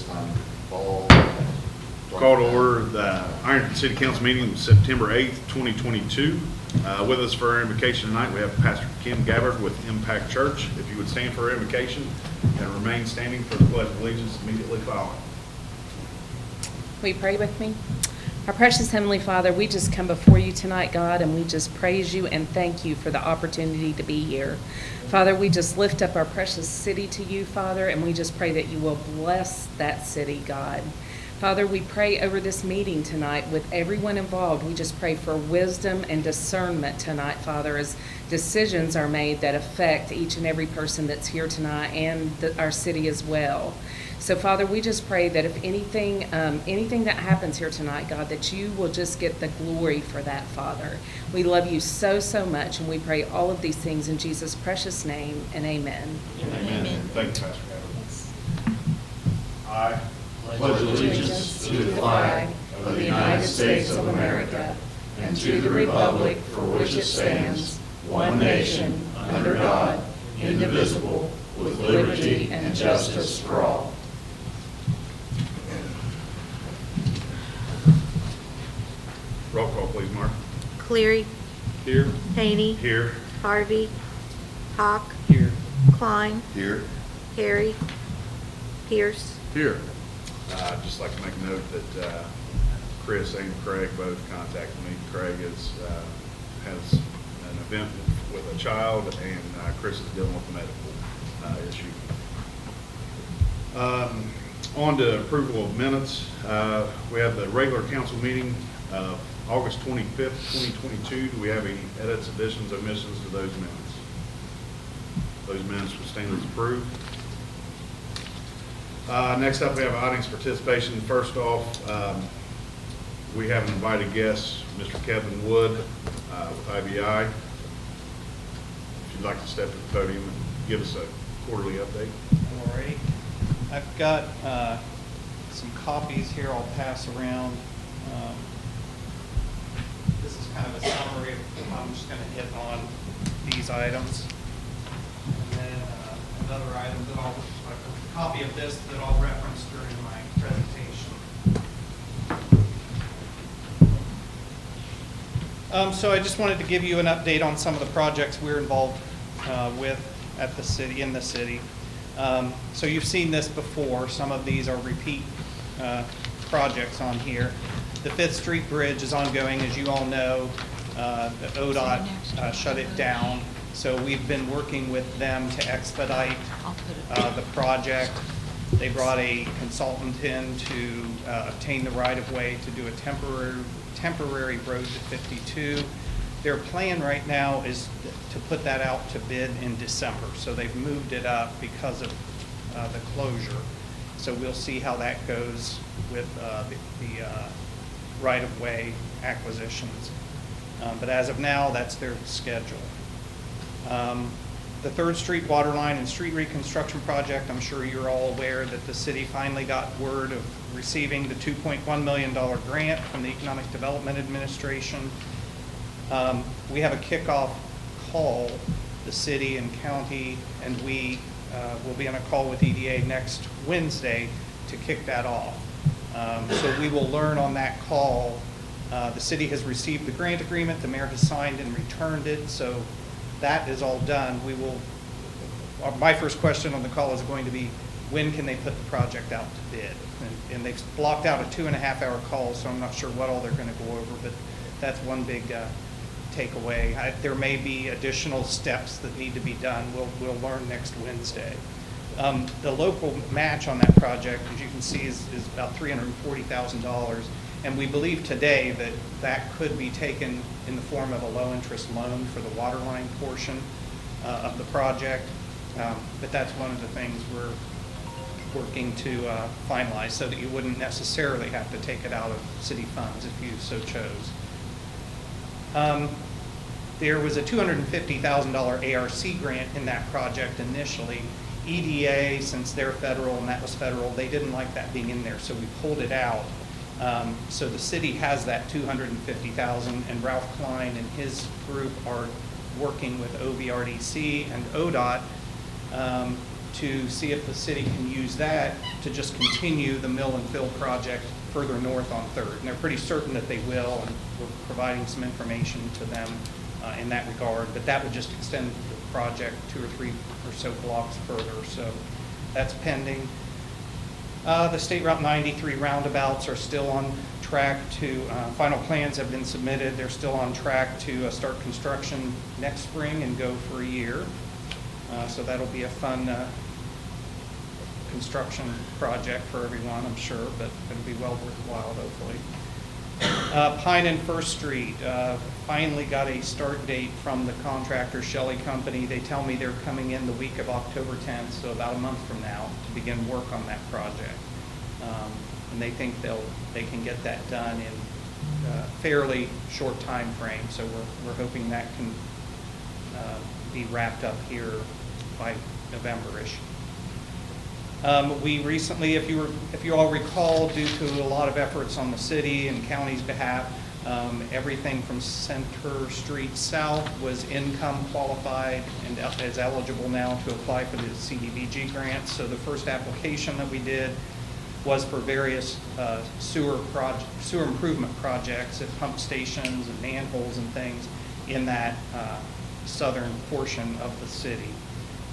this time, fall. Call to order the Ironton City Council meeting September 8th, 2022. With us for our invocation tonight, we have Pastor Kim Gabbard with Impact Church. If you would stand for our invocation and remain standing for the Pledge of Allegiance immediately following. Will you pray with me? Our precious Heavenly Father, we just come before you tonight, God, and we just praise you and thank you for the opportunity to be here. Father, we just lift up our precious city to you, Father, and we just pray that you will bless that city, God. Father, we pray over this meeting tonight with everyone involved. We just pray for wisdom and discernment tonight, Father, as decisions are made that affect each and every person that's here tonight and our city as well. So, Father, we just pray that if anything that happens here tonight, God, that you will just get the glory for that, Father. We love you so, so much, and we pray all of these things in Jesus' precious name, and amen. Amen. Thank you, Pastor Gabbard. I Pledge allegiance to the flag of the United States of America and to the republic for which it stands, one nation, under God, indivisible, with liberty and justice for all. roll call, please, Mark. Cleary, Here. Haney, Here. Harvey, Hawk, Here. Klein, Here. Harry, Pierce. Here. I'd just like to make a note that Chris and Craig both contacted me. Craig has an event with a child, and Chris is dealing with a medical issue. On to approval of minutes. We have the regular council meeting August 25th, 2022. Do we have any edits, additions, omissions to those minutes? Those minutes will stand as approved. Next up, we have audience participation. First off, we have an invited guest, Mr. Kevin Wood with IBI. If you'd like to step to the podium and give us a quarterly update. Alrighty. I've got some copies here I'll pass around. This is kind of a summary. I'm just going to hit on these items. And then another item that a copy of this that I'll reference during my presentation. So I just wanted to give you an update on some of the projects we're involved with at the city, in the city. So you've seen this before. Some of these are repeat projects on here. The 5th Street Bridge is ongoing, as you all know. The ODOT shut it down. So we've been working with them to expedite the project. They brought a consultant in to obtain the right-of-way to do a temporary road to 52. Their plan right now is to put that out to bid in December. So they've moved it up because of the closure. So we'll see how that goes with the right-of-way acquisitions. But as of now, that's their schedule. The 3rd Street Water Line and Street Reconstruction Project, I'm sure you're all aware that the city finally got word of receiving the $2.1 million grant from the Economic Development Administration. We have a kickoff call, the city and county, and we will be on a call with EDA next Wednesday to kick that off. So we will learn on that call. The city has received the grant agreement, the mayor has signed and returned it, so that is all done. We will. My first question on the call is going to be, when can they put the project out to bid? And they've blocked out a 2.5-hour call, so I'm not sure what all they're going to go over, but that's one big takeaway. There may be additional steps that need to be done. We'll learn next Wednesday. The local match on that project, as you can see, is about $340,000. And we believe today that that could be taken in the form of a low-interest loan for the water line portion of the project. But that's one of the things we're working to finalize so that you wouldn't necessarily have to take it out of city funds if you so chose. There was a $250,000 ARC grant in that project initially. EDA, since they're federal and that was federal, they didn't like that being in there, so we pulled it out. So the city has that $250,000, and Ralph Klein and his group are working with OVRDC and ODOT to see if the city can use that to just continue the mill and fill project further north on Third. And they're pretty certain that they will, and we're providing some information to them in that regard. But that would just extend the project 2 or 3 or so blocks further. So that's pending. The State Route 93 roundabouts are still on track to, final plans have been submitted. They're still on track to start construction next spring and go for a year. So that'll be a fun construction project for everyone, I'm sure, but it'll be well worthwhile, hopefully. Pine and First Street, finally got a start date from the contractor, Shelley Company. They tell me they're coming in the week of October 10th, so about a month from now, to begin work on that project. And they think they can get that done in a fairly short time frame, so we're hoping that can be wrapped up here by November-ish. We recently, if you all recall, due to a lot of efforts on the city and county's behalf, everything from Center Street South was income qualified and is eligible now to apply for the CDBG grants. So the first application that we did was for various sewer improvement projects at pump stations and manholes and things in that southern portion of the city.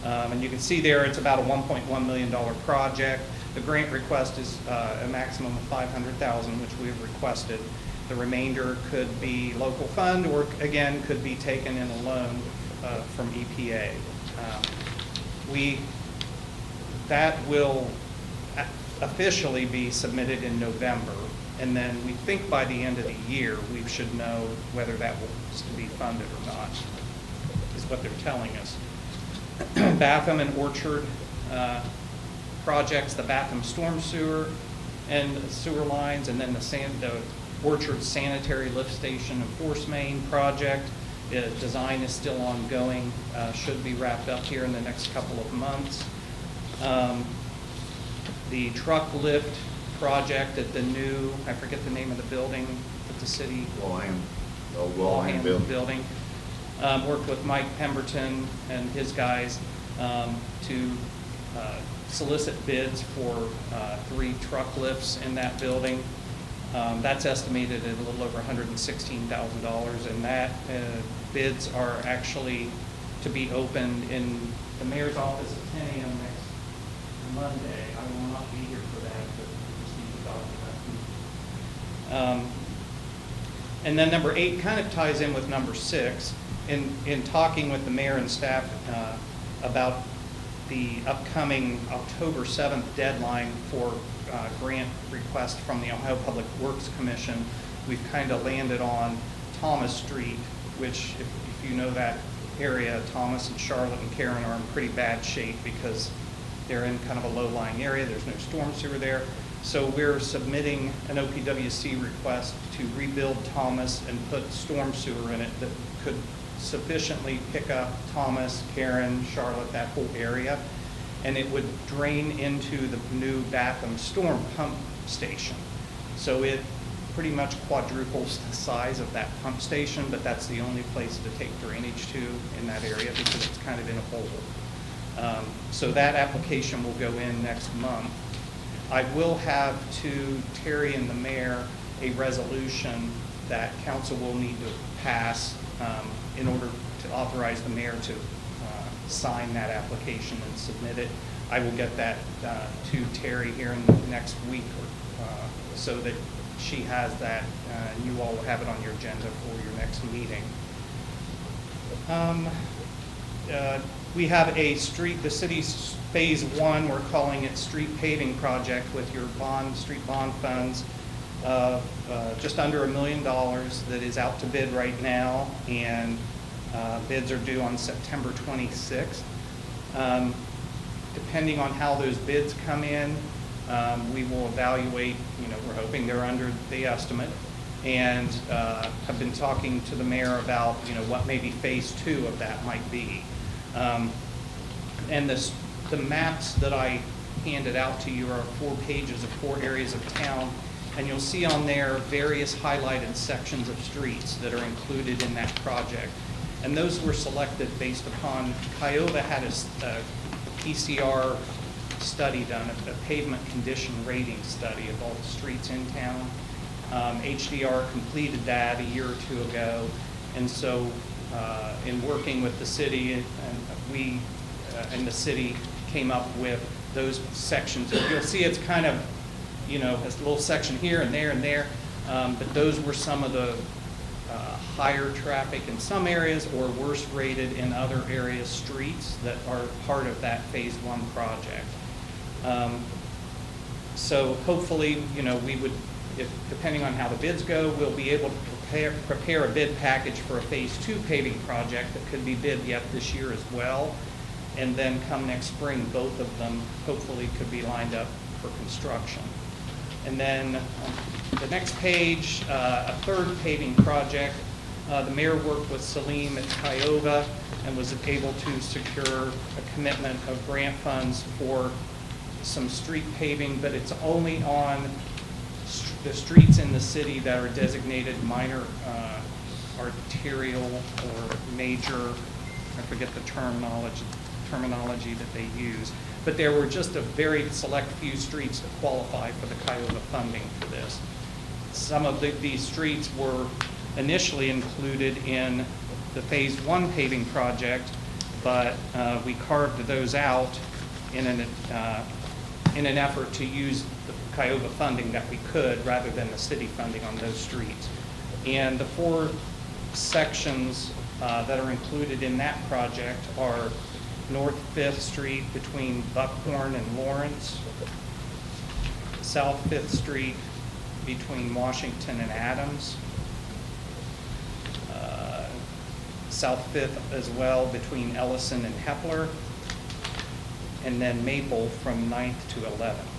And you can see there it's about a $1.1 million project. The grant request is a maximum of $500,000, which we have requested. The remainder could be local fund or, again, could be taken in a loan from EPA. That will officially be submitted in November, and then we think by the end of the year we should know whether that will be funded or not, is what they're telling us. Batham and Orchard projects, the Batham storm sewer and sewer lines, and then the Orchard sanitary lift station and force main project. Design is still ongoing, should be wrapped up here in the next couple of months. The truck lift project at the new, I forget the name of the building at the city. Wallham building. Worked with Mike Pemberton and his guys to solicit bids for 3 truck lifts in that building. That's estimated at a little over $116,000, and that bids are actually to be opened in the mayor's office at 10 a.m. next Monday. I will not be here for that, but just need to talk about it. And then number 8 kind of ties in with number 6. In talking with the mayor and staff about the upcoming October 7th deadline for grant request from the Ohio Public Works Commission, we've kind of landed on Thomas Street, which if you know that area, Thomas and Charlotte and Karen are in pretty bad shape because they're in kind of a low-lying area. There's no storm sewer there. So we're submitting an OPWC request to rebuild Thomas and put storm sewer in it that could sufficiently pick up Thomas, Karen, Charlotte, that whole area. And it would drain into the new Batham storm pump station. So it pretty much quadruples the size of that pump station, but that's the only place to take drainage to in that area because it's kind of in a hole. So that application will go in next month. I will have to Terry and the mayor a resolution that council will need to pass in order to authorize the mayor to sign that application and submit it. I will get that to Terry here in the next week so that she has that and you all will have it on your agenda for your next meeting. We have a street, the city's phase 1, we're calling it street paving project with your street bond funds, just under $1 million that is out to bid right now, and bids are due on September 26th. Depending on how those bids come in, we will evaluate, we're hoping they're under the estimate, and have been talking to the mayor about, what maybe phase 2 of that might be. And the maps that I handed out to you are 4 pages of 4 areas of town, and you'll see on there various highlighted sections of streets that are included in that project. And those were selected based upon, Kiowa had a PCR study done, a pavement condition rating study of all the streets in town. HDR completed that a year or two ago, and so in working with the city, and we and the city came up with those sections. You'll see it's kind of, you know, has a little section here and there, but those were some of the higher traffic in some areas or worse rated in other areas streets that are part of that phase 1 project. So hopefully, you know, we would, if depending on how the bids go, we'll be able to prepare a bid package for a phase 2 paving project that could be bid yet this year as well. And then come next spring, both of them hopefully could be lined up for construction. And then on the next page, a third paving project. The mayor worked with Salim at Kiowa and was able to secure a commitment of grant funds for some street paving, but it's only on the streets in the city that are designated minor arterial or major, I forget the terminology that they use, but there were just a very select few streets that qualify for the Kiowa funding for this. Some of these streets were initially included in the phase 1 paving project, but we carved those out in an effort to use the Kiowa funding that we could rather than the city funding on those streets. And the 4 sections that are included in that project are North 5th Street between Buckhorn and Lawrence, South 5th Street between Washington and Adams, South 5th as well between Ellison and Hepler, and then Maple from 9th to 11th.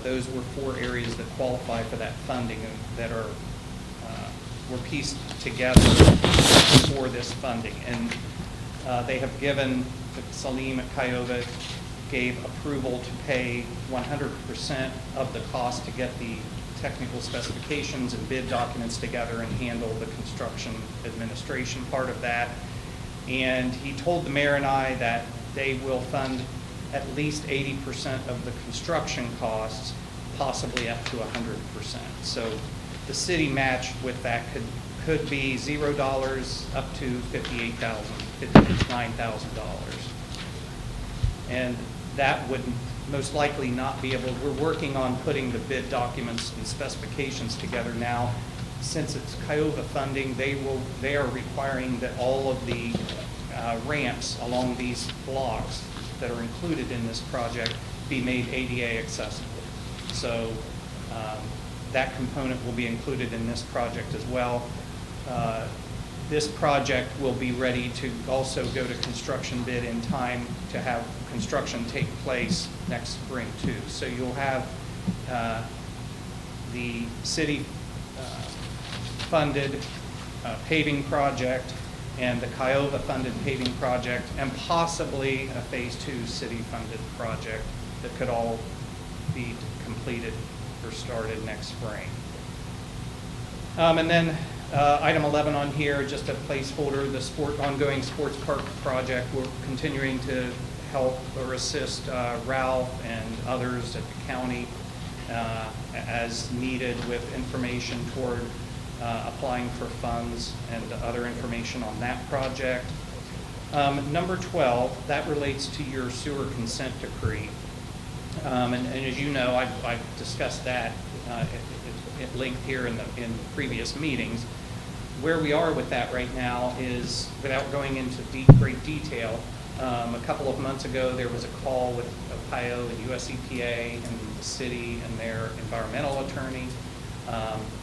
Those were 4 areas that qualify for that funding and that are were pieced together for this funding. And they have given, Salim at Kiowa gave approval to pay 100% of the cost to get the technical specifications and bid documents together and handle the construction administration part of that. And he told the mayor and I that they will fund at least 80% of the construction costs, possibly up to 100%. So the city match with that could be $0 up to $59,000. And that would most likely not be able, we're working on putting the bid documents and specifications together now. Since it's Kiowa funding, they are requiring that all of the ramps along these blocks that are included in this project be made ADA accessible. So that component will be included in this project as well. This project will be ready to also go to construction bid in time to have construction take place next spring too. So you'll have the city funded paving project and the Kiowa funded paving project and possibly a phase 2 city funded project that could all be completed or started next spring. And then item 11 on here, just a placeholder, the ongoing sports park project. We're continuing to help or assist Ralph and others at the county as needed with information toward applying for funds and other information on that project. Number 12, that relates to your sewer consent decree. And as you know, I've discussed that at length here in previous meetings. Where we are with that right now is, without going into great detail, a couple of months ago there was a call with Ohio and US EPA and the city and their environmental attorney.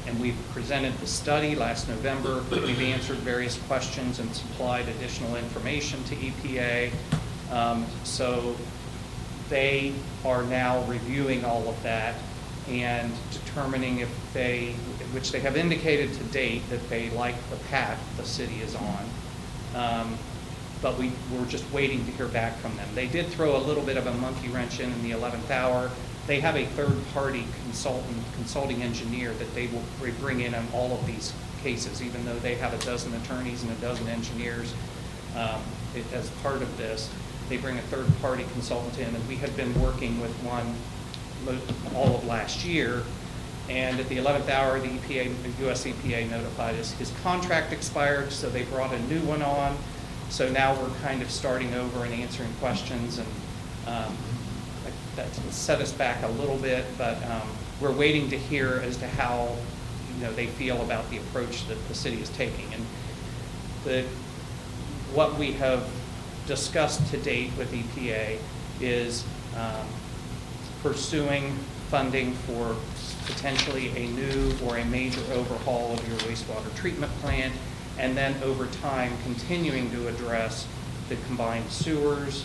And we've presented the study last November. We've answered various questions and supplied additional information to EPA. So they are now reviewing all of that and determining if which they have indicated to date that they like the path the city is on. But we're just waiting to hear back from them. They did throw a little bit of a monkey wrench in the 11th hour. They have a third-party consulting engineer that they will bring in on all of these cases, even though they have a dozen attorneys and a dozen engineers as part of this. they bring a third-party consultant in, and we had been working with one all of last year. And at the 11th hour, the EPA, the US EPA notified us his contract expired, so they brought a new one on. So now we're kind of starting over and answering questions, and that set us back a little bit, but we're waiting to hear as to how they feel about the approach that the city is taking. And what we have discussed to date with EPA is pursuing funding for potentially a new or a major overhaul of your wastewater treatment plant, and then over time continuing to address the combined sewers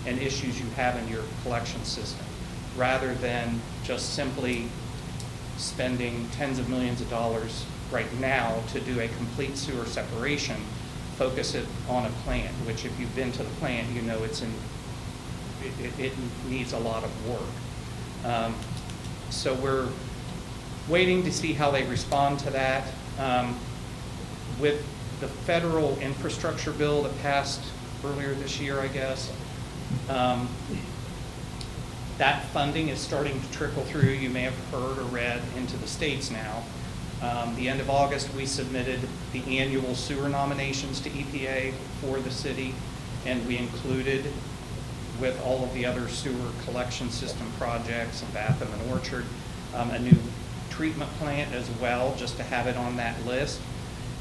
and issues you have in your collection system, rather than just simply spending tens of millions of dollars right now to do a complete sewer separation. Focus it on a plant, which if you've been to the plant, you know it needs a lot of work. So we're waiting to see how they respond to that. With the federal infrastructure bill that passed earlier this year, I guess, that funding is starting to trickle through. You may have heard or read into the states now. The end of August, we submitted the annual sewer nominations to EPA for the city, and we included, with all of the other sewer collection system projects in Batham and Orchard, a new treatment plant as well, just to have it on that list.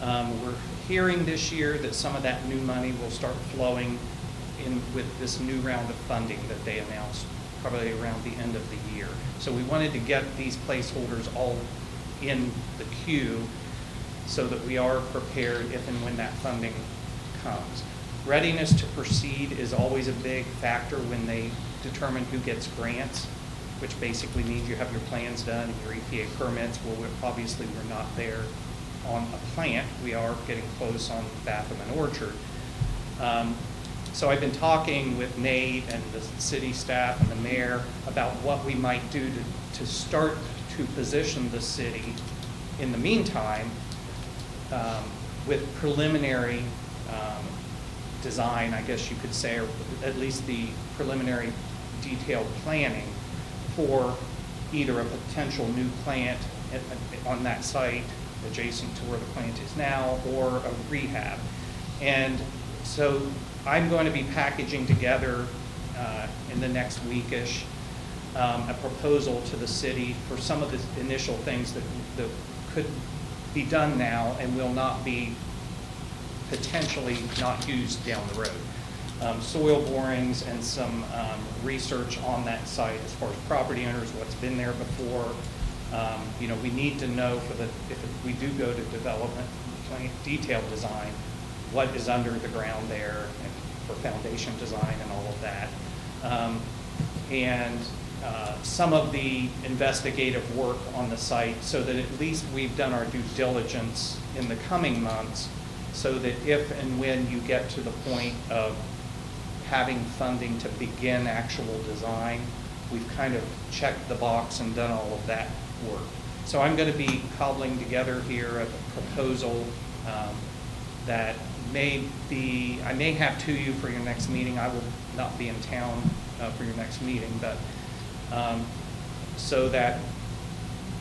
We're hearing this year that some of that new money will start flowing in with this new round of funding that they announced probably around the end of the year. So we wanted to get these placeholders all in the queue so that we are prepared if and when that funding comes. Readiness to proceed is always a big factor when they determine who gets grants, which basically means you have your plans done and your EPA permits. Well, obviously we're not there on a plant. We are getting close on Batham and Orchard. So I've been talking with Nate and the city staff and the mayor about what we might do to start to position the city in the meantime with preliminary design, I guess you could say, or at least the preliminary detailed planning for either a potential new plant on that site adjacent to where the plant is now, or a rehab. And so I'm going to be packaging together in the next weekish a proposal to the city for some of the initial things that could be done now and will not be potentially not used down the road. Soil borings and some research on that site as far as property owners, what's been there before. We need to know if we do go to development plan, detailed design, what is under the ground there, and for foundation design and all of that. Some of the investigative work on the site, so that at least we've done our due diligence in the coming months, so that if and when you get to the point of having funding to begin actual design, we've kind of checked the box and done all of that work. So I'm going to be cobbling together here a proposal that I may have to you for your next meeting. I will not be in town for your next meeting, but so that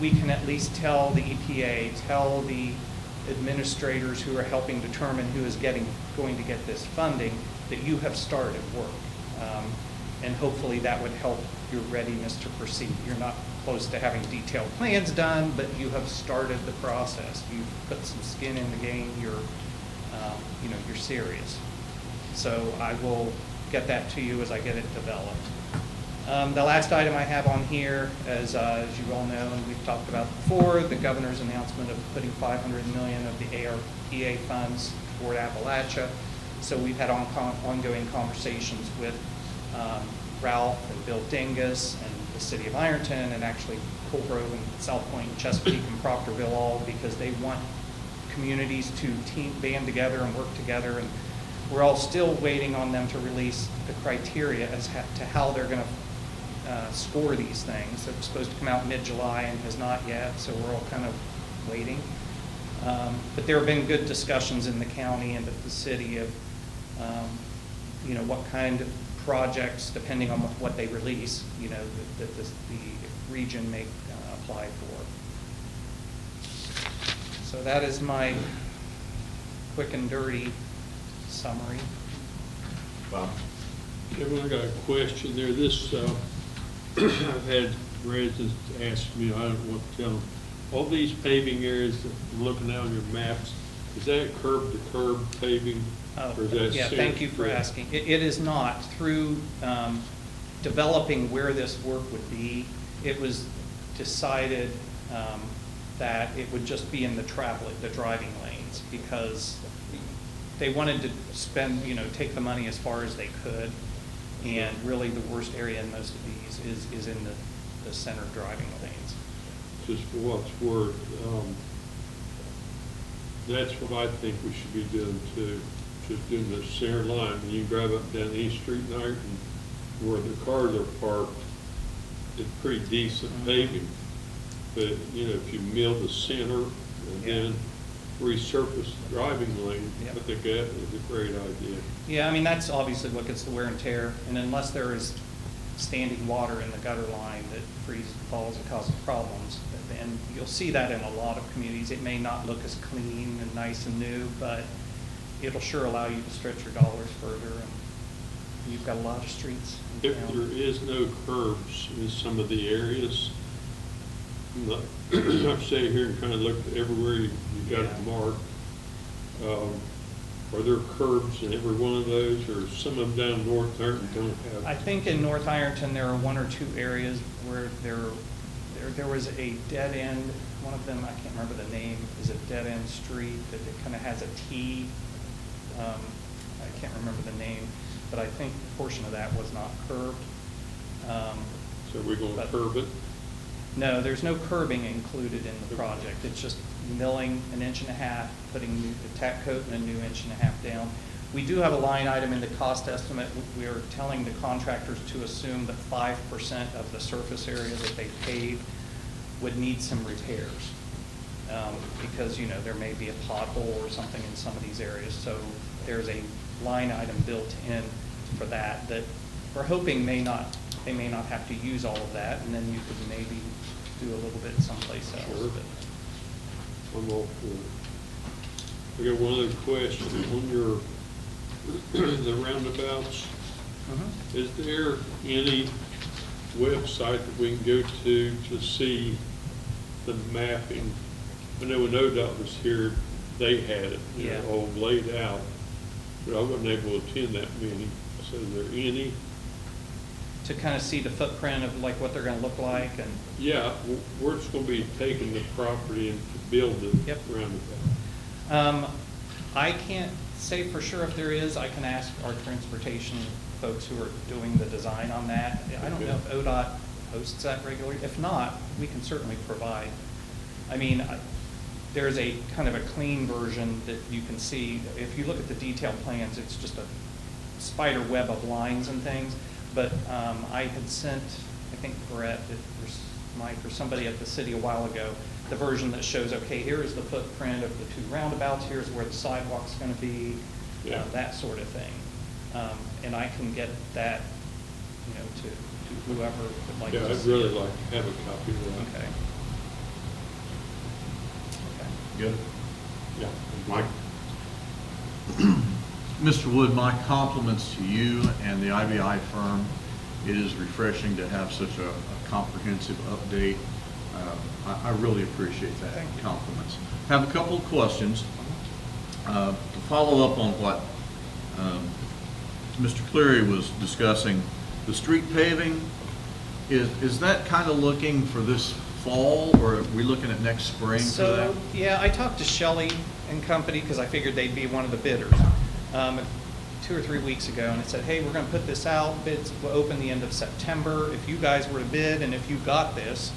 we can at least tell the EPA, tell the administrators who are helping determine who is going to get this funding, that you have started work. And hopefully that would help your readiness to proceed. You're not close to having detailed plans done, but you have started the process. You've put some skin in the game. You're serious. So I will get that to you as I get it developed. The last item I have on here, as you all know, and we've talked about before, the governor's announcement of putting $500 million of the ARPA funds toward Appalachia. So we've had ongoing conversations with Ralph and Bill Dingus and the city of Ironton, and actually Coal Grove and South Point, and Chesapeake and Proctorville, all because they want communities to band together and work together. And we're all still waiting on them to release the criteria as to how they're going to score these things. It's supposed to come out mid-July and has not yet, so we're all kind of waiting. But there have been good discussions in the county and at the city of what kind of projects, depending on what they release, that the region may apply for. So that is my quick and dirty summary. Bob? Kevin, I got a question there. This, I've had residents ask me, I don't know what to tell them. All these paving areas that I'm looking at on your maps, is that curb-to-curb paving? Or is that Yeah, thank you for asking. It is not. Through developing where this work would be, it was decided that it would just be in the driving lanes, because they wanted to spend, take the money as far as they could. And really the worst area in most of these is in the center driving lanes. Just for what's worth, that's what I think we should be doing too. Just doing the center line. When you drive up down East Street in Ironton, where the cars are parked, it's pretty decent paving. But, if you mill the center and then resurface the driving lane, I think that is a great idea. Yeah, I mean, that's obviously what gets the wear and tear. And unless there is standing water in the gutter line that freezes, falls, and causes problems, then you'll see that in a lot of communities. It may not look as clean and nice and new, but it'll sure allow you to stretch your dollars further, and you've got a lot of streets in If town. there is no curbs in some of the areas, I've sat here and kind of looked everywhere you got it marked. Are there curbs in every one of those, or some of them down North Ironton don't have? I think in North Ironton, there are one or two areas where there was a dead end. One of them, I can't remember the name, is a dead end street that it kind of has a T. I can't remember the name, but I think a portion of that was not curbed. So we're going to curb it? No, there's no curbing included in the project. It's just milling 1.5 inches, putting the tack coat and a new 1.5 inches down. We do have a line item in the cost estimate. We are telling the contractors to assume that 5% of the surface area that they pave would need some repairs. Because, there may be a pothole or something in some of these areas. So there's a line item built in for that we're hoping they may not have to use all of that, and then you could maybe do a little bit someplace else. Sure. But I'm all for it. I got one other question. On your, the roundabouts, is there any website that we can go to see the mapping? I know when ODOT was here, they had it, all laid out, but I wasn't able to attend that meeting. So is there any? to kind of see the footprint of like what they're going to look like and. Yeah, where it's going to be taking the property and to build the Yep. roundabout. I can't say for sure if there is. I can ask our transportation folks who are doing the design on that. I don't know if ODOT hosts that regularly. If not, we can certainly provide. I mean, there's a kind of a clean version that you can see. If you look at the detailed plans, it's just a spider web of lines and things. But I had sent, I think Brett, or Mike, or somebody at the city a while ago, the version that shows, okay, here is the footprint of the two roundabouts, here's where the sidewalk's going to be, that sort of thing. And I can get that, to whoever would like to see. Yeah, I'd really like to have a copy of that. Okay. Good? Yeah. Mike? Mr. Wood, my compliments to you and the IBI firm. It is refreshing to have such a comprehensive update. I really appreciate that. Thank you. Compliments. Have a couple of questions. To follow up on what Mr. Cleary was discussing, the street paving, is that kind of looking for this fall, or are we looking at next spring for that? So, yeah, I talked to Shelley and Company because I figured they'd be one of the bidders 2 or 3 weeks ago, and it said, hey, we're going to put this out. Bids will open the end of September. If you guys were to bid and if you got this,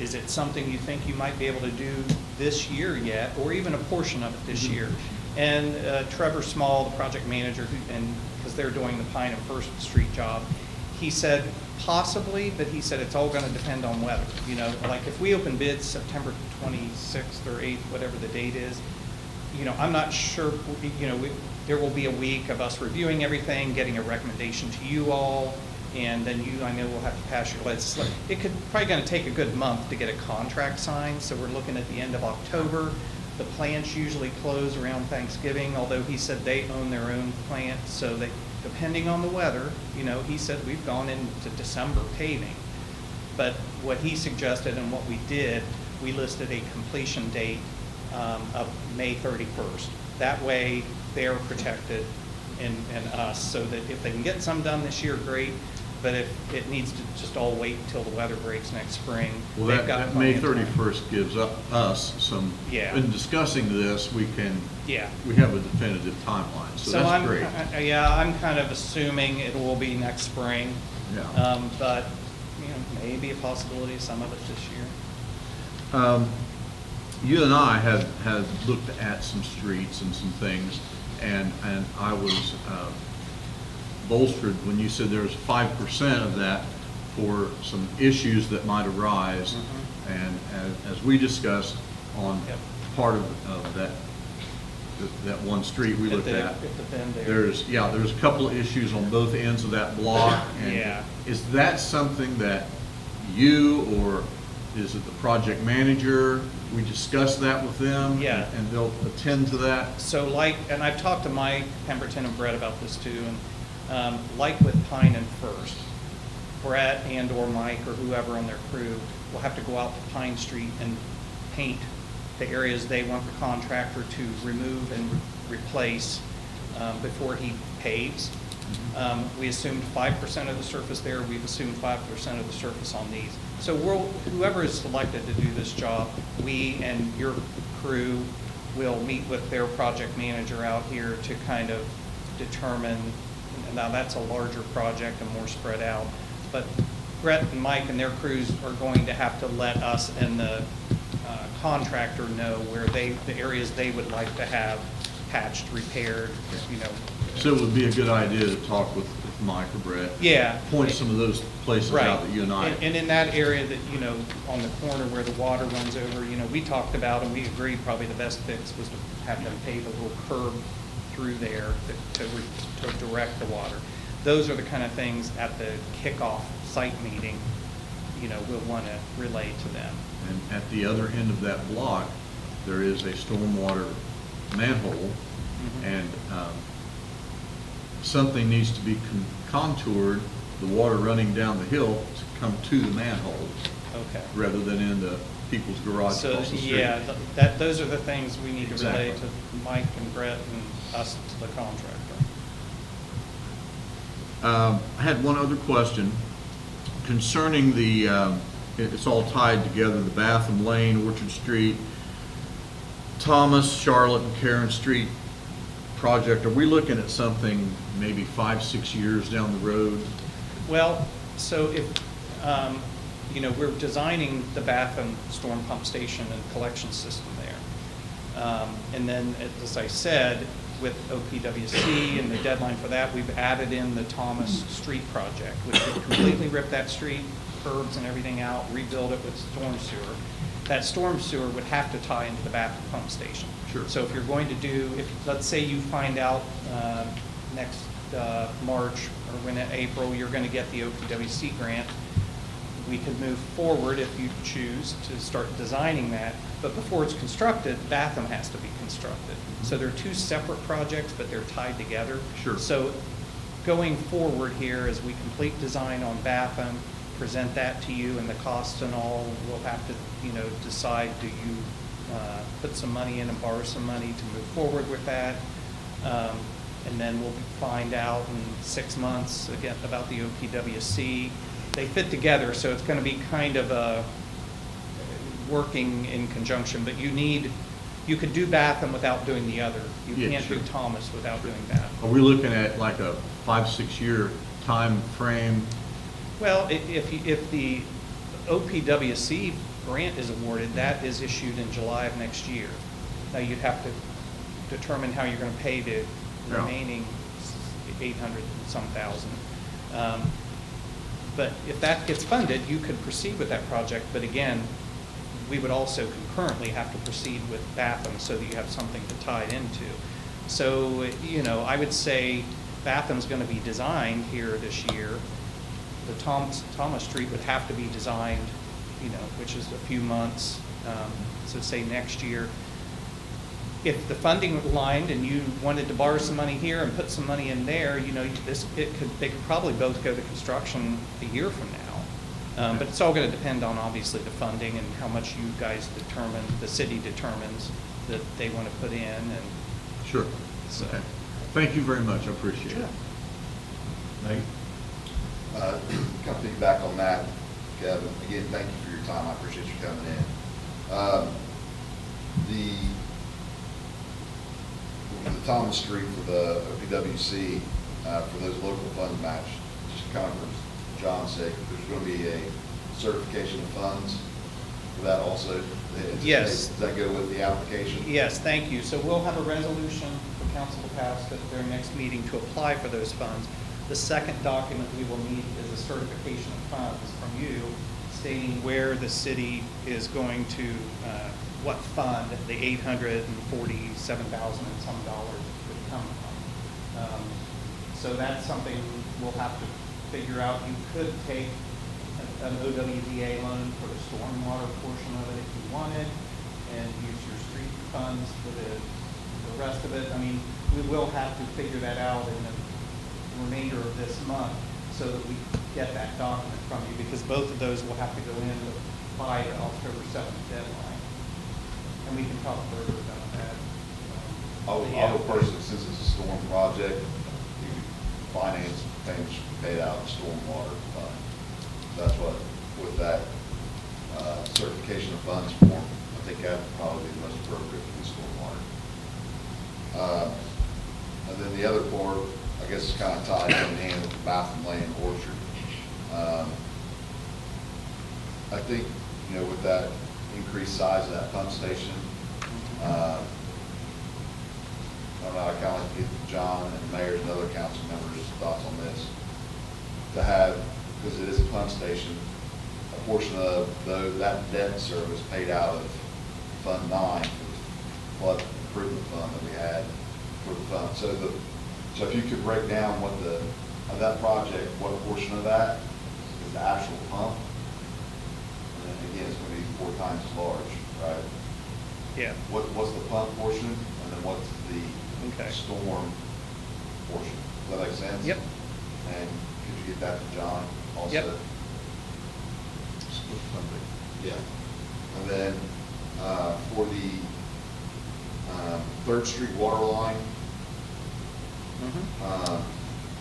is it something you think you might be able to do this year yet, or even a portion of it this year? And Trevor Small, the project manager, because they're doing the Pine and First Street job, he said possibly, but he said it's all going to depend on weather. Like if we open bids September 26th or 8th, whatever the date is, I'm not sure, there will be a week of us reviewing everything, getting a recommendation to you all, and then you, I know, will have to pass your legislation. It could, probably gonna take a good month to get a contract signed, so we're looking at the end of October. The plants usually close around Thanksgiving, although he said they own their own plant, so that, depending on the weather, you know, he said we've gone into December paving. But what he suggested and what we did, we listed a completion date of May 31st. That way, they're protected and us, so that if they can get some done this year, great. But if it needs to just all wait until the weather breaks next spring, Well, they've that got May plenty of time. 31st gives us some, Yeah. in discussing this, we Yeah. have a definitive timeline, so that's great. Yeah, I'm kind of assuming it will be next spring. Yeah. But, you know, maybe a possibility of some of it this year. You and I had looked at some streets and some things, and I was bolstered when you said there's 5% of that for some issues that might arise. And as we discussed on Yep. part of that one street we looked at, At the bend there. there's a couple of issues on both ends of that block. And Yeah. is that something that you, or is it the project manager, we discuss that with them? Yeah. And they'll attend to that? So and I've talked to Mike Pemberton and Brett about this too, and like with Pine and First, Brett and or Mike or whoever on their crew will have to go out to Pine Street and paint the areas they want the contractor to remove and replace before he paves. We assumed 5% of the surface there. We've assumed 5% of the surface on these. So whoever is selected to do this job, we and your crew will meet with their project manager out here to kind of determine. Now, that's a larger project and more spread out. But Brett and Mike and their crews are going to have to let us and the contractor know where the areas they would like to have patched, repaired, you know. So it would be a good idea to talk with Mike or Brett. Yeah. Point some of those places Right. out that you and I. And in that area that, you know, on the corner where the water runs over, you know, we talked about and we agreed probably the best fix was to have them pave a little curb through there to direct the water. Those are the kind of things at the kickoff site meeting, you know, we'll want to relay to them. And at the other end of that block, there is a stormwater manhole, and something needs to be contoured, the water running down the hill to come to the manhole, Okay. rather than into people's garage So, across the street. yeah, those are the things we need to relay Exactly. to Mike and Brett and us to the contractor. I had one other question concerning it's all tied together, the Batham Lane, Orchard Street, Thomas, Charlotte, and Karen Street project. Are we looking at something maybe 5-6 years down the road? Well, so if, you know, we're designing the Batham storm pump station and collection system there. And then, as I said, with OPWC and the deadline for that, we've added in the Thomas Street project, which would completely rip that street, curbs and everything out, rebuild it with storm sewer. That storm sewer would have to tie into the Batham pump station. Sure. So if you're going to do, let's say you find out next March or when in April, you're going to get the OPWC grant, we could move forward if you choose to start designing that. But before it's constructed, Batham has to be constructed. So they're two separate projects, but they're tied together. Sure. So going forward here, as we complete design on Batham, present that to you and the costs and all, we'll have to, you know, decide, do you put some money in and borrow some money to move forward with that? And then we'll find out in 6 months, again, about the OPWC. They fit together, so it's going to be kind of a working in conjunction, but you could do Batham without doing the other. You Yeah, can't sure. do Thomas without doing Batham. Are we looking at like a 5-6 year time frame? Well, if the OPWC grant is awarded, that is issued in July of next year. Now, you'd have to determine how you're going to pay the Yeah. remaining 800 and some thousand. But if that gets funded, you could proceed with that project. But again, we would also concurrently have to proceed with Batham so that you have something to tie it into. So, you know, I would say Batham's going to be designed here this year. The Thomas Street would have to be designed, you know, which is a few months, so say next year. If the funding aligned and you wanted to borrow some money here and put some money in there, you know, they could probably both go to construction a year from now. But it's all going to depend on, obviously, the funding and how much you guys determine, the city determines that they want to put in. And Sure. so, Okay. Thank you very much. I appreciate it. Nate? Kind of piggyback on that, Kevin, again, thank you for your time, I appreciate you coming in. The Thomas Street for the OPWC, for those local fund match, just kind of for John's sake, there's going to be a certification of funds for that also? Yes. Does that go with the application? yes, thank you. So we'll have a resolution for council to pass at their next meeting to apply for those funds. The second document we will need is a certification of funds from you stating where the city is going to, what fund the $847,000 and some dollars would come from. So that's something we'll have to figure out. You could take an OWDA loan for the stormwater portion of it if you wanted, and use your street funds for the rest of it. I mean, we will have to figure that out in the remainder of this month so that we get that document from you, because both of those will have to go in by the October 7th deadline. And we can talk further about that. I would personally, since it's a storm project, you could finance payments should be paid out of the stormwater fund. That's what, with that certification of funds form, I think that would probably be the most appropriate for the stormwater. And then the other part, I guess, is kind of tied hand in hand with the Batham Lane Orchard. I think, you know, with that increased size of that pump station, I don't know, I kind of like to get John and the mayors and other council members' thoughts on this. To have, because it is a pump station, a portion of that debt service paid out of Fund 9 for the flood improvement fund that we had for the fund. So if you could break down what of that project, what portion of that is the actual pump, and then again, it's going to be 4 times as large, right? Yeah. What's the pump portion, and then what's the Okay. storm portion? Does that make sense? Yep. And could you get that to John also? Yep. Split funding. Yeah. And then for the 3rd Street water line,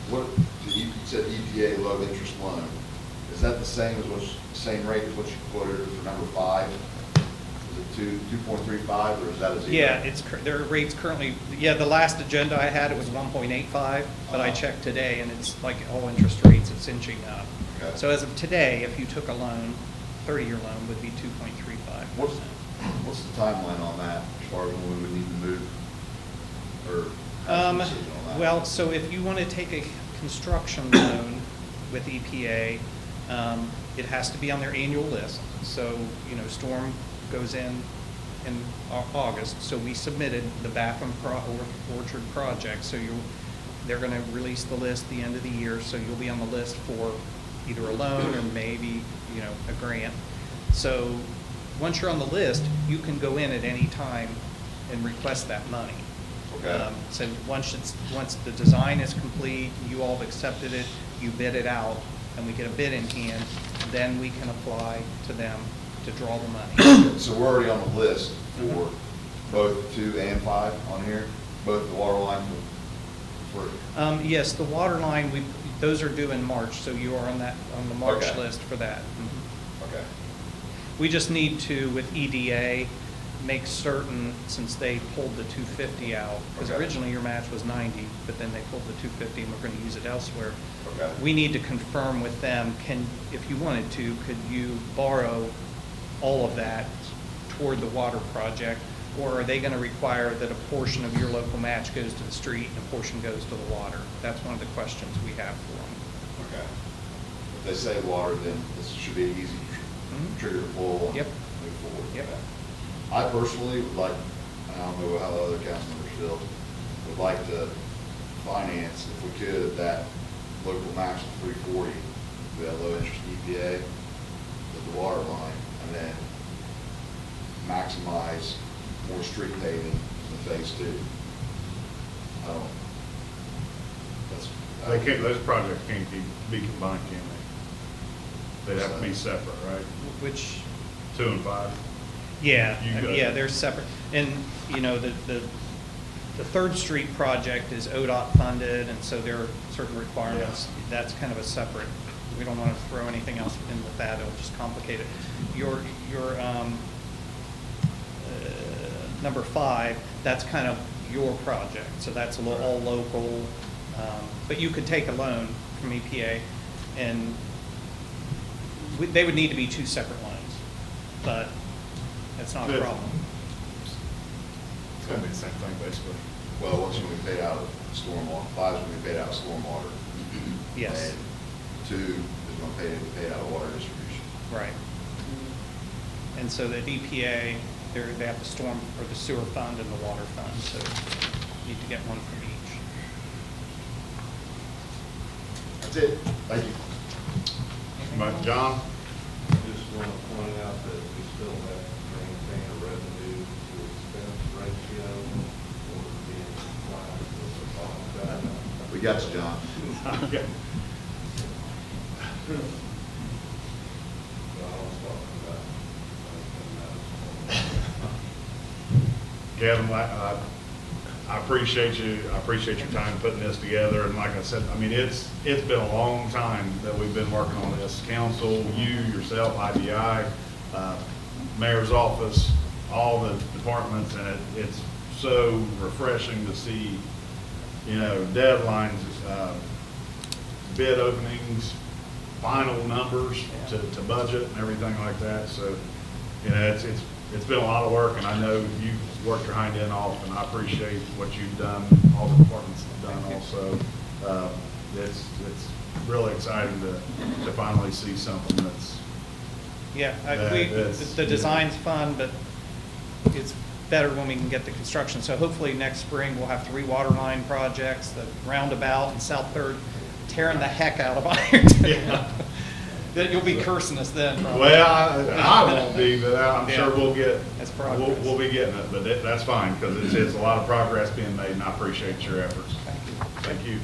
what you said EPA low interest loan, is that the same same rate as what you quoted for number 5? Is it 2.35 or is that a 0? Yeah, their rate's currently, the last agenda I had, it was 1.85, but I checked today and it's like all interest rates, it's inching up. Okay. So as of today, if you took a loan, 30-year loan would be 2.35%. What's the timeline on that, as far as when we would need to move, or have a decision on that? Well, so if you want to take a construction loan with EPA, it has to be on their annual list. So, you know, storm goes in August, so we submitted the Batham Orchard project, so they're going to release the list the end of the year, so you'll be on the list for either a loan or maybe, you know, a grant. So once you're on the list, you can go in at any time and request that money. Okay. So once the design is complete, you all have accepted it, you bid it out, and we get a bid in hand, then we can apply to them to draw the money. So we're already on the list for both 2 and 5 on here, both the water line for. Yes, the water line, those are due in March, so you are on the March Okay. list for that. Mhm. Okay. We just need to, with EDA, make certain, since they pulled the 250 out, because Okay. originally your match was 90, but then they pulled the 250 and we're going to use it elsewhere. Okay. We need to confirm with them, if you wanted to, could you borrow all of that toward the water project? Or are they going to require that a portion of your local match goes to the street and a portion goes to the water? That's one of the questions we have for them. Okay. If they say water, then this should be an easy Mhm. trigger to pull and Yep. move forward. Yep. Okay. I personally would like, I don't know how the other council members feel, would like to finance, if we could, that local match of 340, with that low interest EPA, with the water line, and then maximize more street paving in phase 2. I don't, that's. They can't, those projects can't be combined, can they? They'd have to be separate, right? Which, 2 and 5. yeah, You got yeah, it. they're separate. And, you know, the Third Street project is ODOT funded, and so there are certain requirements. That's kind of a separate, we don't want to throw anything else in with that, it'll just complicate it. Your number 5, that's kind of your project, so that's all local. But you could take a loan from EPA, and they would need to be 2 separate loans, but that's not a problem. It's gonna be the same thing, basically. Well, one's going to be paid out of stormwater, 5's going to be paid out of stormwater. Yes. And 2 is going to be paid out of water distribution. Right. And so the EPA, they have the storm, or the sewer fund and the water fund, so you need to get one from each. That's it. Thank you. But John? Just want to point out that we still have to maintain a revenue to expense ratio or being compliant with the following guidelines. We got you, John. Okay. So I was talking about, Kevin, I appreciate you. I appreciate your time putting this together. And like I said, I mean, it's been a long time that we've been working on this. Council, you, yourself, IDI, mayor's office, all the departments, and it's so refreshing to see, you know, deadlines, bid openings, final numbers to budget and everything like that. So, you know, it's been a lot of work, and I know you've worked your hind end off, and I appreciate what you've done, all the departments have done also. It's really exciting to finally see something that's. Yeah, That's- the design's fun, but it's better when we can get the construction. So hopefully next spring, we'll have 3 water line projects, the roundabout and South Third, tearing the heck out of Ironton. Yeah. That you'll be cursing us then. probably. Well, I won't be, but I'm Yeah. sure we'll get, That's progress. we'll be getting it, but that's fine, because it's a lot of progress being made, and I appreciate your efforts. Thank you. Thank you.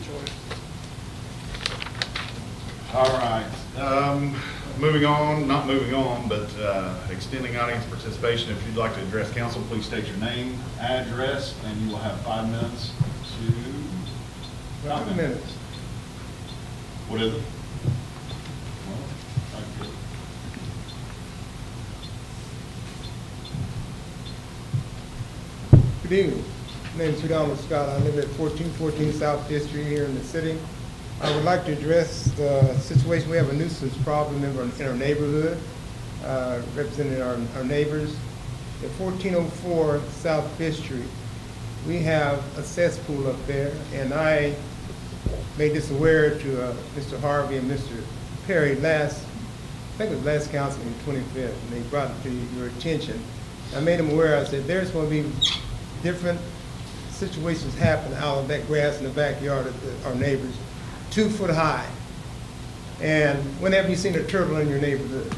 All right, moving on, not moving on, but extending audience participation. If you'd like to address council, please state your name, address, and you will have 5 minutes to. 5 minutes. What is it? Well, thank you. Good evening. My name is Donald Scott. I live at 1414 South 5th Street here in the city. I would like to address the situation. We have a nuisance problem in our neighborhood, representing our neighbors. At 1404 South 5th Street, we have a cesspool up there, and I made this aware to Mr. Harvey and Mr. Perry I think it was last council on the 25th, and they brought it to your attention. I made them aware. I said, there's going to be different situations happen out of that grass in the backyard of our neighbors, 2 foot high. And when have you seen a turtle in your neighborhood?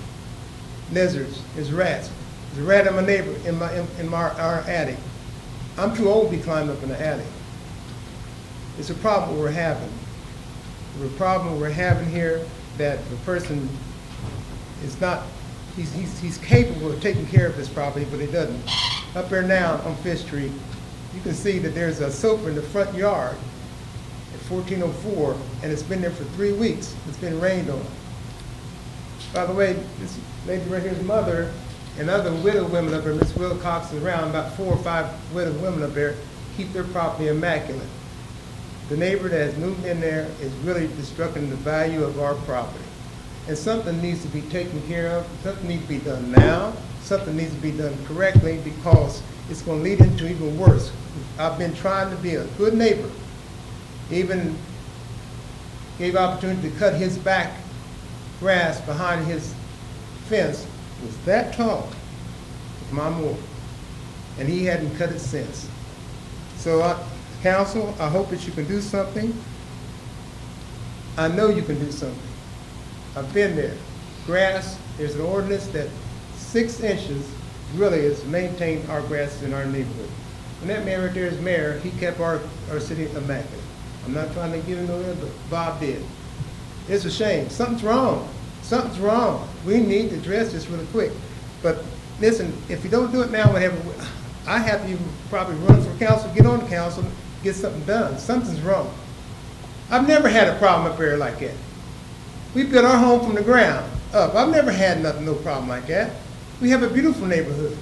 Lizards, there's rats. There's a rat in my neighbor, our attic. I'm too old to be climbing up in the attic. It's a problem we're having. There's a problem we're having here that the person is not, he's capable of taking care of his property, but he doesn't. Up there now on 5th Street, you can see that there's a sofa in the front yard at 1404, and it's been there for 3 weeks. It's been rained on. By the way, this lady right here's mother and other widow women up there, Miss Wilcox is around, about 4 or 5 widow women up there, keep their property immaculate. The neighbor that has moved in there is really destructing the value of our property. And something needs to be taken care of. Something needs to be done now. Something needs to be done correctly, because it's going to lead into even worse. I've been trying to be a good neighbor. Even gave opportunity to cut his back grass behind his fence. It was that tall with my mower, and he hadn't cut it since. So Council, I hope that you can do something. I know you can do something. I've been there. Grass, there's an ordinance that 6 inches really is maintain our grasses in our neighborhood. And that man right there is mayor, he kept our city immaculate. I'm not trying to give him no end, but Bob did. It's a shame. Something's wrong. Something's wrong. We need to address this really quick. But listen, if you don't do it now, whatever, I have you probably run for council, get on the council, get something done. Something's wrong. I've never had a problem up there like that. We built our home from the ground up. I've never had no problem like that. We have a beautiful neighborhood.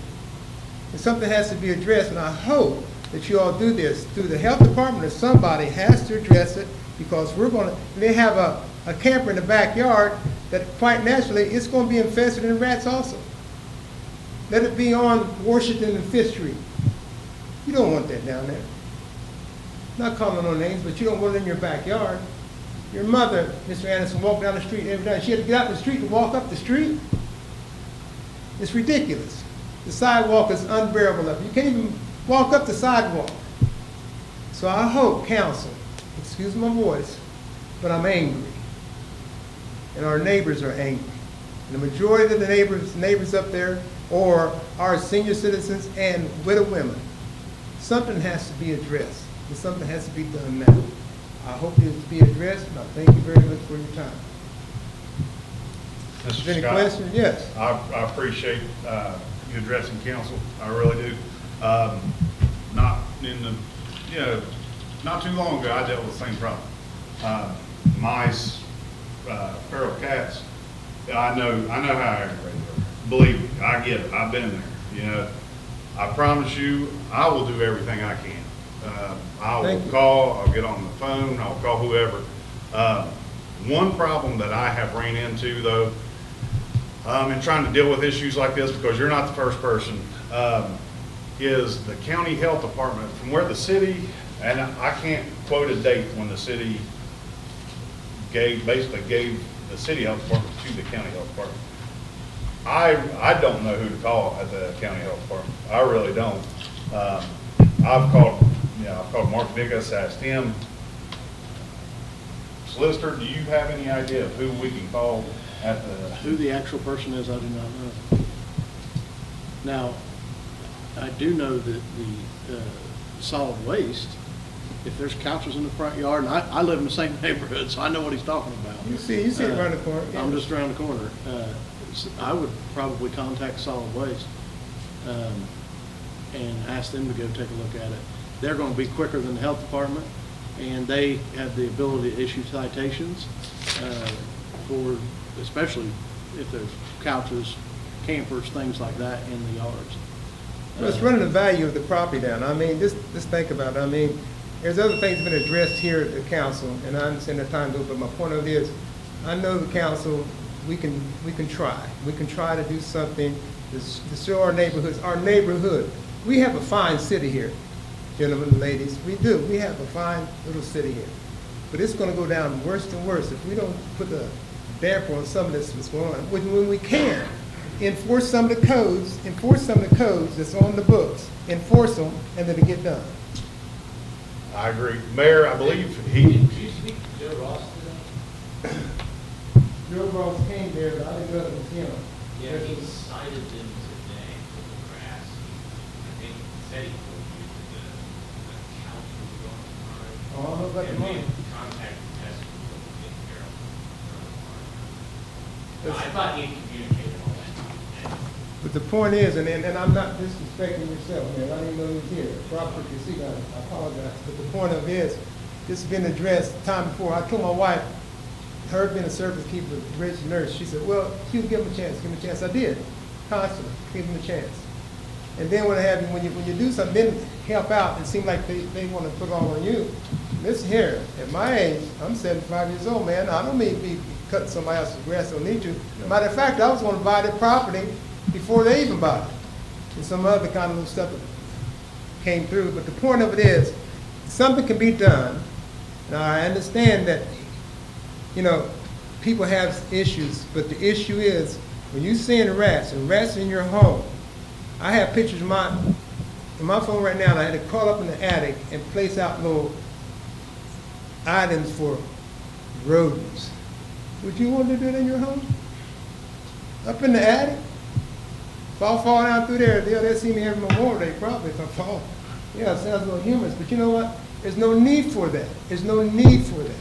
And something has to be addressed, and I hope that you all do this through the health department, or somebody has to address it, because they have a camper in the backyard that quite naturally it's going to be infested in rats also. Let it be on Washington and 5th Street. You don't want that down there. Not calling no names, but you don't want it in your backyard. Your mother, Mr. Anderson, walked down the street every day. She had to get out the street to walk up the street. It's ridiculous. The sidewalk is unbearable up. You can't even walk up the sidewalk. So I hope, council, excuse my voice, but I'm angry. And our neighbors are angry. And the majority of the neighbors up there or our senior citizens and widow women. Something has to be addressed, and something has to be done now. I hope it will be addressed, and I thank you very much for your time. Mr. Any Scott, questions? Yes. I appreciate you addressing council. I really do. Not too long ago, I dealt with the same problem. Mice, feral cats. I know how aggravated they are. Believe me, I get it. I've been there. You know, I promise you, I will do everything I can. I will call. I'll get on the phone. I'll call whoever. One problem that I have ran into, though, in trying to deal with issues like this, because you're not the first person, is the county health department, from where the city, and I can't quote a date when the city basically gave the city health department to the county health department. I don't know who to call at the county health department. I really don't. I've called Mark Vigas, asked him. Solicitor, do you have any idea of who we can call at the? Who the actual person is, I do not know. Now, I do know that the solid waste, if there's couches in the front yard, and I live in the same neighborhood, so I know what he's talking about. You see it around the corner. Yeah. I'm just around the corner. I would probably contact solid waste and ask them to go take a look at it. They're going to be quicker than the health department, and they have the ability to issue citations for, especially if there's couches, campers, things like that in the yards. Well, it's running the value of the property down. I mean, just think about it. I mean, there's other things been addressed here at the council, and I understand the time goes, but my point of it is, I know the council, we can try. We can try to do something to show our neighborhoods, our neighborhood. We have a fine city here, gentlemen and ladies. We do. We have a fine little city here. But it's going to go down worse and worse if we don't put the damper on some of this that's going on. When we can, enforce some of the codes that's on the books, enforce them, and then to get done. I agree. Mayor, I believe he. Did you speak to Joe Ross today? Joe Ross came there, but I didn't know it was him. Yeah, he cited them today for the grass. I think he said he told you that the council was going to run. Oh, I don't know about the money. Contact test will get care of. I thought he communicated all that. But the point is, and I'm not disrespecting yourself, man, I didn't know he was here. Robert, you see, I apologize. But the point of it is, this has been addressed time before. I told my wife, her being a service keeper, rich nurse, she said, well, you give him a chance, give him a chance. I did, constantly, give him a chance. And then what happened, when you do something, then help out, it seems like they want to put it all on you. Listen here, at my age, I'm 75 years old, man. I don't mean to be cutting somebody else's grass, don't need to. Matter of fact, I was going to buy their property before they even bought it. And some other kind of little stuff that came through. But the point of it is, something can be done. Now, I understand that, you know, people have issues, but the issue is, when you're seeing rats, and rats in your home, I have pictures of mine in my phone right now, and I had to crawl up in the attic and place out little items for rodents. Would you want to do that in your home? Up in the attic? If I fall down through there, they'll see me every Memorial Day probably if I fall. Yeah, it sounds a little humorous, but you know what? There's no need for that. There's no need for that.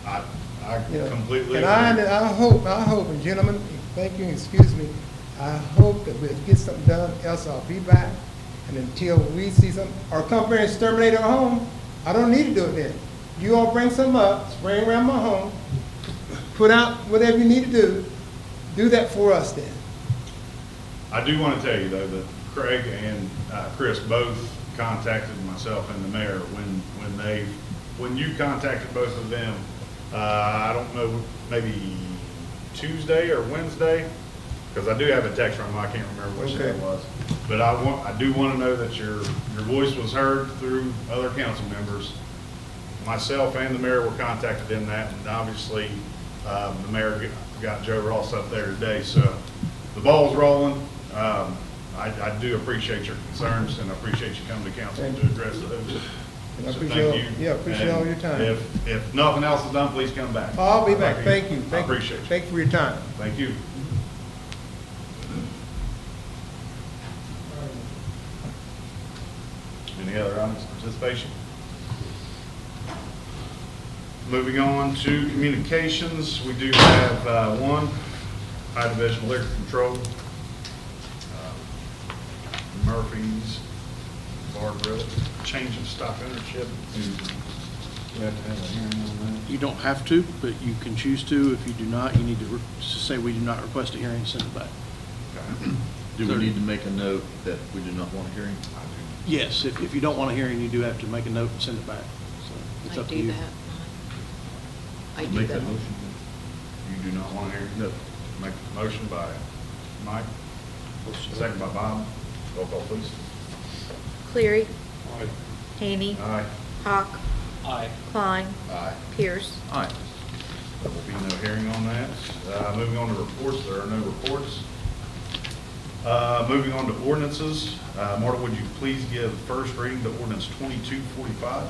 I You know, completely and agree. I hope, and gentlemen, thank you, excuse me, I hope that we'll get something done, else I'll be back. And until we see something, or come here and exterminate our home, I don't need to do it then. You all bring something up, spray around my home, put out whatever you need to do that for us then. I do want to tell you, though, that Craig and Chris both contacted myself and the mayor when you contacted both of them, I don't know, maybe Tuesday or Wednesday, because I do have a text from them, I can't remember which day it was. But I do want to know that your voice was heard through other council members. Myself and the mayor were contacted in that, and obviously, the mayor got Joe Ross up there today, so the ball's rolling. I do appreciate your concerns, and I appreciate you coming to council to address those. And I So appreciate, thank you. appreciate all your time. If nothing else is done, please come back. I'll be back, thank you. I appreciate you. Thank you for your time. Thank you. Any other items of participation? Moving on to communications, we do have one, High Division Liquor Control, Murphy's Bar Grill, change of stock ownership. We have to have a hearing on that. You don't have to, but you can choose to. If you do not, you need to say we do not request a hearing and send it back. Okay. Do we need to make a note that we do not want a hearing? Yes, if you don't want a hearing, you do have to make a note and send it back. So it's I up to do you. that. I do Make that. that motion. You do not want to hear? No. Make a motion by Mike, second by Bob. Roll call, please. Cleary. Aye. Haney. Aye. Hawk. Aye. Klein. Aye. Pierce. Aye. There will be no hearing on that. Moving on to reports, there are no reports. Moving on to ordinances, Marta, would you please give first reading to ordinance 2245?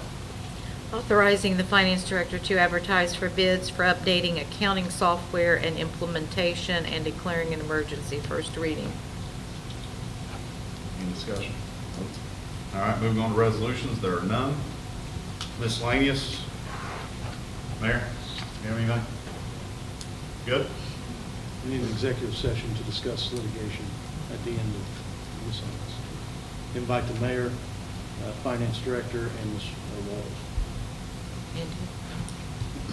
Authorizing the finance director to advertise for bids for updating accounting software and implementation and declaring an emergency. First reading. Any discussion? All right, moving on to resolutions, there are none. Miscellaneous, Mayor, you have anything? Good? We need an executive session to discuss litigation at the end of this sentence. Invite the mayor, finance director, and Ms. Walls.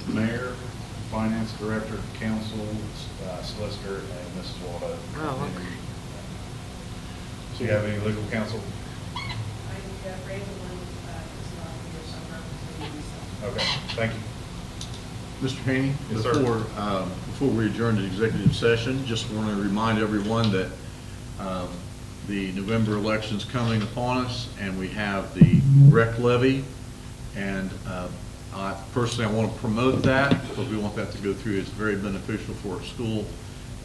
Mayor, finance director, council, solicitor, and Mrs. Waldo. Oh, okay. Do you have any legal counsel? Okay, thank you. Mr. Haney? Yes, sir. Before we adjourn to executive session, just want to remind everyone that the November election's coming upon us, and we have the rec levy, and personally, I want to promote that, because we want that to go through. It's very beneficial for our school,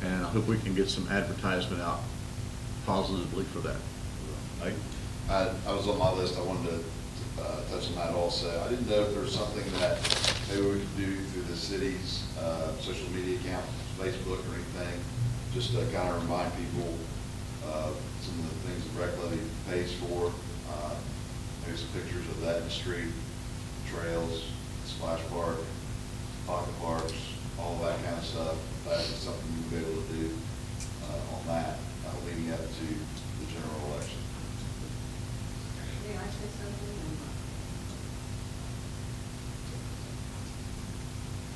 and I hope we can get some advertisement out positively for that. Mike? I was on my list, I wanted to touch on that also. I didn't know if there was something that maybe we could do through the city's social media account, Facebook or anything, just to kind of remind people some of the things that rec levy pays for. Maybe some pictures of that in the street, trails, splash park, pocket parks, all of that kind of stuff. That is something we'll be able to do on that leading up to the general election. May I say something?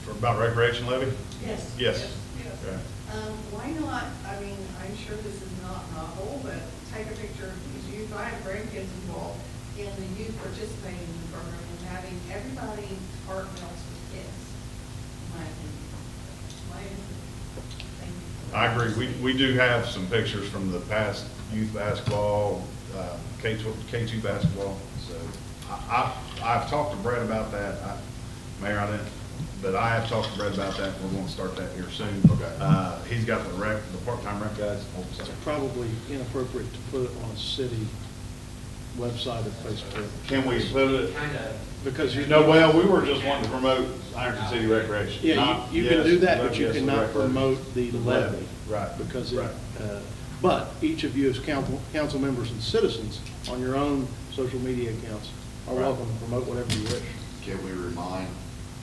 For about recreation levy? Yes. Yes. Yes. Okay. Why not, I mean, I'm sure this is not novel, but take a picture of these youth, I have grandkids involved in the youth participating in the program and having everybody heart melts with kids, in my opinion. Thank you. I agree. We do have some pictures from the past youth basketball, K2 basketball. So I've talked to Brett about that. Mayor, I didn't, but I have talked to Brett about that. We're going to start that here soon. Okay. He's got the part-time rec guys. It's probably inappropriate to put it on city website or Facebook. Can we put it? Because you No, well, we were just wanting to promote Ironton City Recreation. Yeah, Not- you can yes, do that, but you yes, cannot recreation. promote the levy. Right. Because, Right. but each of you as council members and citizens on your own social media accounts are Right. welcome to promote whatever you wish. Can we remind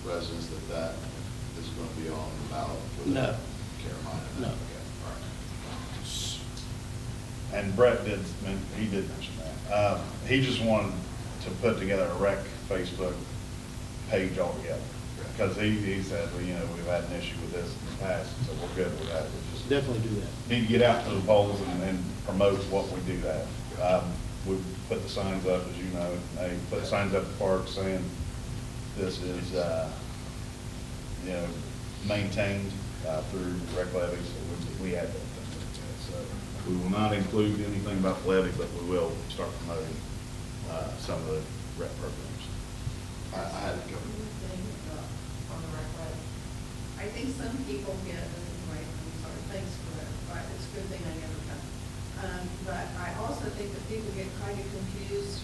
residents that that is going to be on the ballot? for No. them? Can't remind them? No. Okay, all right. And Brett did, he did mention that. He just wanted to put together a rec Facebook page altogether. Because he said, well, you know, we've had an issue with this in the past, so we're good with that. We just Definitely do that. need to get out to the polls and promote what we do have. We put the signs up, as you know, they put signs up at the park saying this is, you know, maintained through rec levy, so we have that. So we will not include anything about the levy, but we will start promoting some of the rec programs. I had a couple. On the right way. I think some people get, right, I'm sorry, thanks for that, but it's a good thing I never come. But I also think that people get kind of confused,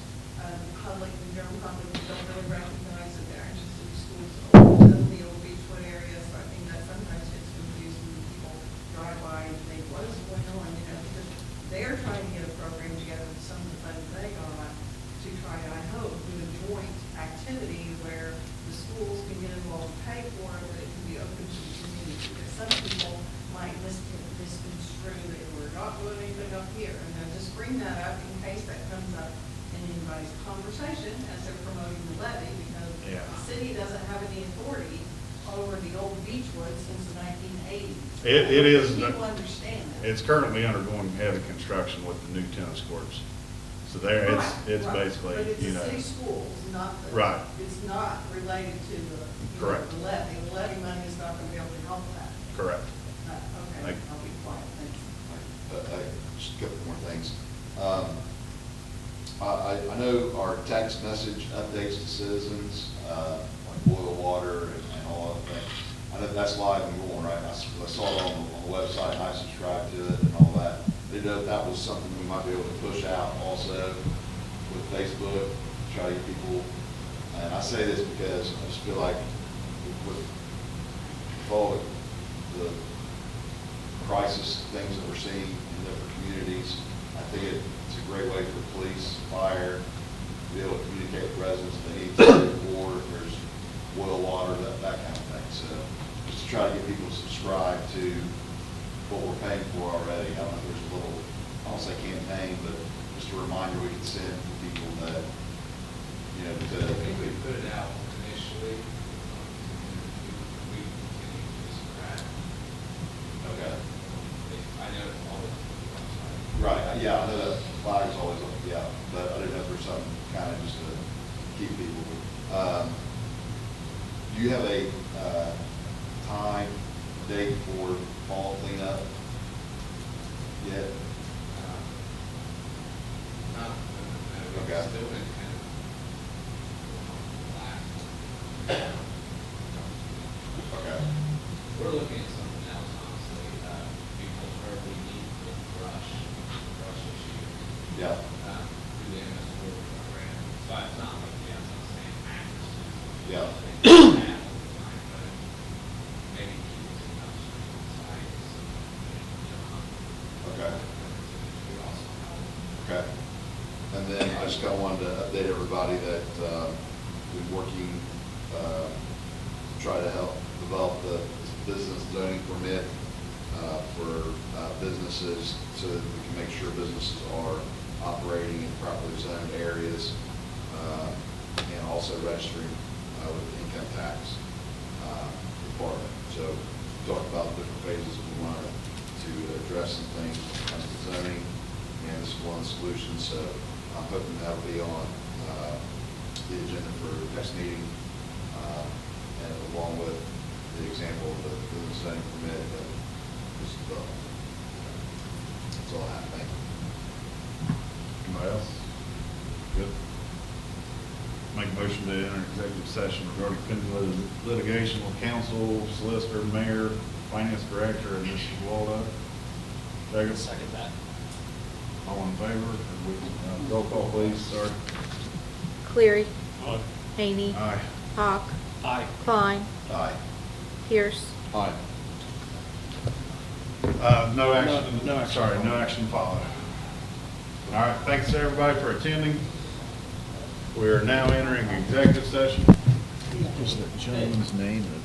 public, the general public, who don't really recognize that they're interested in schools over the old Beachwood area, so I think that sometimes gets confusing when people drive by and think, what is going on, you know, because they're trying to get a program together with some of the funds they got to try, I hope, do a joint activity where the schools can get involved and pay for it, but it can be open to the community. Because some people might misconstrue that we're not doing anything up here. And then just bring that up in case that comes up in anybody's conversation as they're promoting the levy, because Yeah. the city doesn't have any authority over the old Beechwood since the 1980s. It is. People understand that. It's currently undergoing heavy construction with the new tennis courts. So there, it's Right, basically, but it's you the know. city schools, not the. Right. It's not related to the. Correct. The levy. The levy money is not going to be able to help that. Correct. Okay, I'll be quiet, thanks. Just a couple more things. I know our text message updates to citizens, like boil water and all of that. I know that's live and going, right? I saw it on the website, and I subscribed to it and all that. Didn't know if that was something we might be able to push out also with Facebook, try to get people. And I say this because I just feel like with all the crisis things that we're seeing in different communities, I think it's a great way for police, fire, to be able to communicate with residents if they need to, or if there's boil water, that kind of thing. So just to try to get people to subscribe to what we're paying for already. I don't know if there's a little, I don't say campaign, but just a reminder we can send to people that, you know, because. I think we put it out initially. We continue to subscribe. Okay. I know it's always on the website. Right, yeah, I know that flag is always up, yeah, but I didn't know if there's something kind of just to keep people. Do you have a time, date for fall cleanup yet? Not, we've Okay. still been kind of last. Okay. We're looking at something else, honestly, because where we need the brush issue. Yeah. Through the MS program, so it's not like, yeah, it's not saying access. Yeah. Maybe keep it in outside. Okay. We also help. Okay. And then I just kind of wanted to update everybody that we're working to try to help develop the business zoning permit for businesses so that we can make sure businesses are operating in properly zoned areas and also registering with the income tax department. So talk about different phases we wanted to address some things when it comes to zoning, and this is one solution. So I'm hoping that'll be on the agenda for next meeting, and along with the example of the business zoning permit that was developed. That's all I have. Thank you. Anybody else? Good. Make a motion to enter executive session regarding pending litigation with counsel, solicitor, mayor, finance director, and Mr. Waldo. Second that. All in favor? Roll call, please, sorry. Cleary. Aye. Haney. Aye. Hawk. Aye. Klein. Aye. Pierce. Aye. No action, No action. sorry, no action followed. All right, thanks to everybody for attending. We are now entering executive session. Just John's name and